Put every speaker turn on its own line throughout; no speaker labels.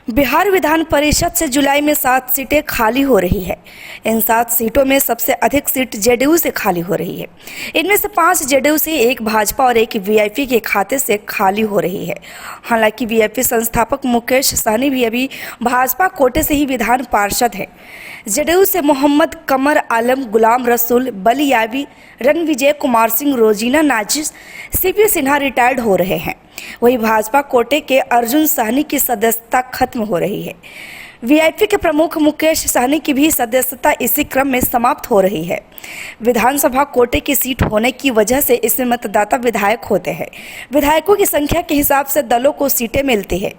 बिहार विधान परिषद से जुलाई में 7 सीटें खाली हो रही है। इन 7 सीटों में सबसे अधिक सीट जेडीयू से खाली हो रही है। इनमें से 5 जेडीयू से, 1 भाजपा और 1 वीआईपी के खाते से खाली हो रही है। हालांकि वीआईपी संस्थापक मुकेश सहनी भी अभी भाजपा कोटे से ही विधान पार्षद है। जेडीयू से मोहम्मद कमर आलम, गुलाम रसूल, बलियावी, रणविजय कुमार सिंह, रोजीना नाजिस, सीपी सिन्हा रिटायर्ड हो रहे हैं। वहीं भाजपा कोटे के अर्जुन सहनी की सदस्यता खत्म हो रही है। वीआईपी के प्रमुख मुकेश सहनी की भी सदस्यता इसी क्रम में समाप्त हो रही है। विधानसभा कोटे की सीट होने की वजह से इसमें मतदाता विधायक होते हैं। विधायकों की संख्या के हिसाब से दलों को सीटें मिलती है।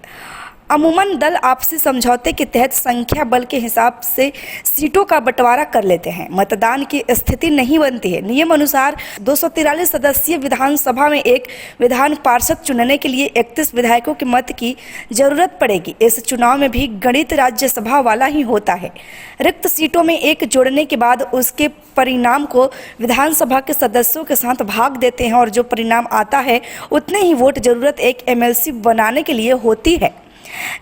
अमूमन दल आपसी समझौते के तहत संख्या बल के हिसाब से सीटों का बंटवारा कर लेते हैं। मतदान की स्थिति नहीं बनती है। नियम अनुसार 243 सदस्यीय विधानसभा में एक विधान पार्षद चुनने के लिए 31 विधायकों के मत की जरूरत पड़ेगी। इस चुनाव में भी गणित राज्यसभा वाला ही होता है। रिक्त सीटों में एक जोड़ने के बाद उसके परिणाम को विधानसभा के सदस्यों के साथ भाग देते हैं और जो परिणाम आता है उतने ही वोट जरूरत एक एमएलसी बनाने के लिए होती है।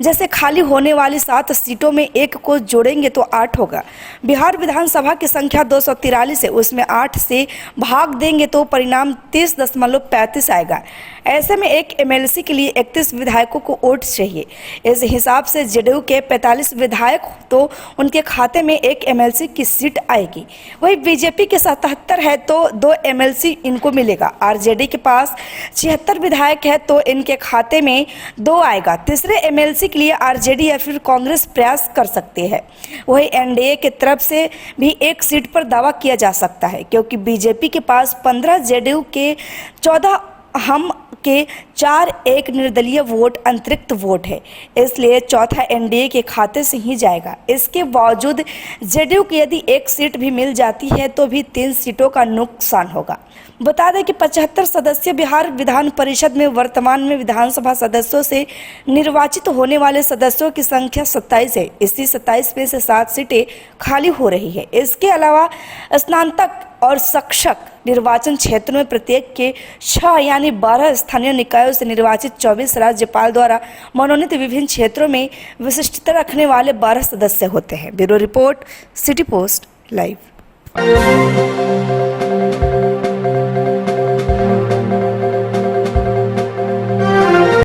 जैसे खाली होने वाली 7 सीटों में एक को जोड़ेंगे तो 8 होगा। बिहार विधानसभा की संख्या 243 है, उसमें 8 से भाग देंगे तो परिणाम 30.35 आएगा। ऐसे में एक एमएलसी के लिए 31 विधायकों को वोट चाहिए। इस हिसाब से जेडीयू के 45 विधायक तो उनके खाते में एक एमएलसी की सीट आएगी। वही बीजेपी के 77 है तो 2 एमएलसी इनको मिलेगा। आरजेडी के पास 76 विधायक है तो इनके खाते में 2 आएगा। तीसरे एमएलसी के लिए आरजेडी या फिर कांग्रेस प्रयास कर सकती है। वही एनडीए की तरफ से भी एक सीट पर दावा किया जा सकता है, क्योंकि बीजेपी के पास 15, जेडीयू के 14, हम के 4, एक निर्दलीय वोट अतिरिक्त वोट है, इसलिए चौथा एनडीए के खाते से ही जाएगा। इसके बावजूद जेडीयू की यदि एक सीट भी मिल जाती है तो भी 3 सीटों का नुकसान होगा। बता दें कि 75 सदस्यीय बिहार विधान परिषद में वर्तमान में विधानसभा सदस्यों से निर्वाचित होने वाले सदस्यों की संख्या 27 है। इसी 27 में से 7 सीटें खाली हो रही है। इसके अलावा स्नातक और शिक्षक निर्वाचन क्षेत्र में प्रत्येक के 6 यानी 12 स्थानीय निकायों से निर्वाचित 24 राज्यपाल द्वारा मनोनीत विभिन्न क्षेत्रों में विशिष्टता रखने वाले 12 सदस्य होते हैं। Bureau report, city post live.